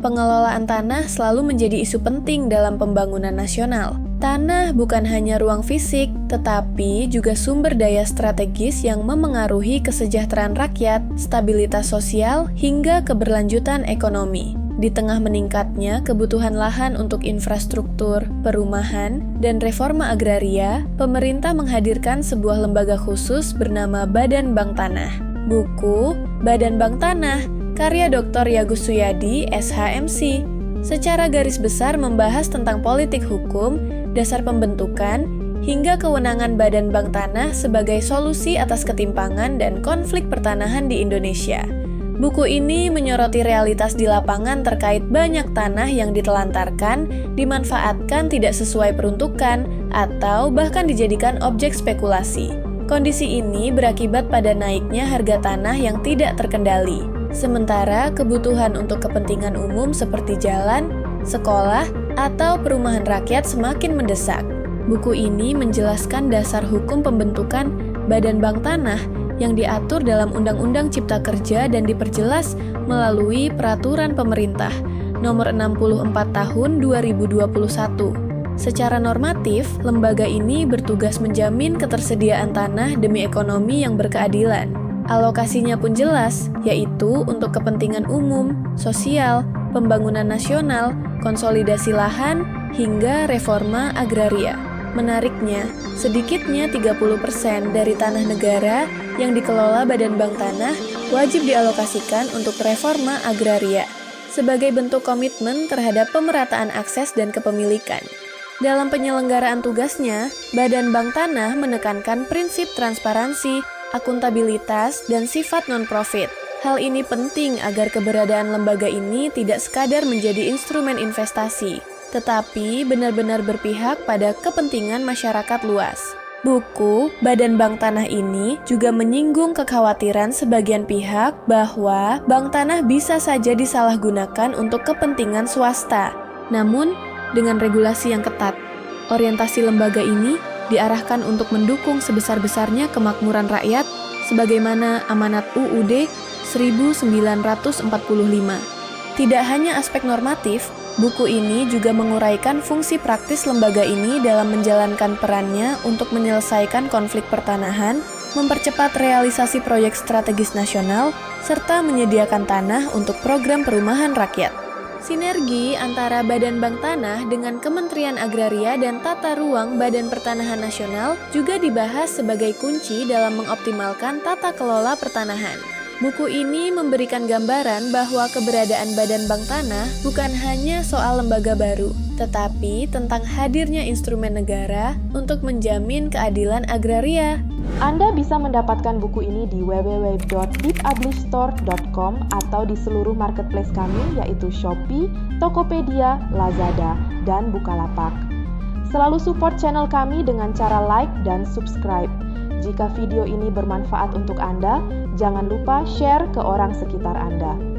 Pengelolaan tanah selalu menjadi isu penting dalam pembangunan nasional. Tanah bukan hanya ruang fisik, tetapi juga sumber daya strategis yang memengaruhi kesejahteraan rakyat, stabilitas sosial, hingga keberlanjutan ekonomi. Di tengah meningkatnya kebutuhan lahan untuk infrastruktur, perumahan, dan reforma agraria, pemerintah menghadirkan sebuah lembaga khusus bernama Badan Bank Tanah. Buku Badan Bank Tanah, karya Dr. Yagus Suyadi, SHMC, secara garis besar membahas tentang politik hukum, dasar pembentukan, hingga kewenangan Badan Bank Tanah sebagai solusi atas ketimpangan dan konflik pertanahan di Indonesia. Buku ini menyoroti realitas di lapangan terkait banyak tanah yang ditelantarkan, dimanfaatkan tidak sesuai peruntukan, atau bahkan dijadikan objek spekulasi. Kondisi ini berakibat pada naiknya harga tanah yang tidak terkendali. Sementara kebutuhan untuk kepentingan umum seperti jalan, sekolah, atau perumahan rakyat semakin mendesak. Buku ini menjelaskan dasar hukum pembentukan Badan Bank Tanah yang diatur dalam Undang-Undang Cipta Kerja dan diperjelas melalui Peraturan Pemerintah Nomor 64 Tahun 2021. Secara normatif, lembaga ini bertugas menjamin ketersediaan tanah demi ekonomi yang berkeadilan. Alokasinya pun jelas, yaitu untuk kepentingan umum, sosial, pembangunan nasional, konsolidasi lahan, hingga reforma agraria. Menariknya, sedikitnya 30% dari tanah negara yang dikelola Badan Bank Tanah wajib dialokasikan untuk reforma agraria sebagai bentuk komitmen terhadap pemerataan akses dan kepemilikan. Dalam penyelenggaraan tugasnya, Badan Bank Tanah menekankan prinsip transparansi, akuntabilitas, dan sifat non-profit. Hal ini penting agar keberadaan lembaga ini tidak sekadar menjadi instrumen investasi, tetapi benar-benar berpihak pada kepentingan masyarakat luas. Buku Badan Bank Tanah ini juga menyinggung kekhawatiran sebagian pihak bahwa bank tanah bisa saja disalahgunakan untuk kepentingan swasta. Namun, dengan regulasi yang ketat, orientasi lembaga ini diarahkan untuk mendukung sebesar-besarnya kemakmuran rakyat sebagaimana amanat UUD 1945. Tidak hanya aspek normatif, buku ini juga menguraikan fungsi praktis lembaga ini dalam menjalankan perannya untuk menyelesaikan konflik pertanahan, mempercepat realisasi proyek strategis nasional, serta menyediakan tanah untuk program perumahan rakyat. Sinergi antara Badan Bank Tanah dengan Kementerian Agraria dan Tata Ruang Badan Pertanahan Nasional juga dibahas sebagai kunci dalam mengoptimalkan tata kelola pertanahan. Buku ini memberikan gambaran bahwa keberadaan Badan Bank Tanah bukan hanya soal lembaga baru, tetapi tentang hadirnya instrumen negara untuk menjamin keadilan agraria. Anda bisa mendapatkan buku ini di www.deepublishstore.com atau di seluruh marketplace kami yaitu Shopee, Tokopedia, Lazada, dan Bukalapak. Selalu support channel kami dengan cara like dan subscribe. Jika video ini bermanfaat untuk Anda, jangan lupa share ke orang sekitar Anda.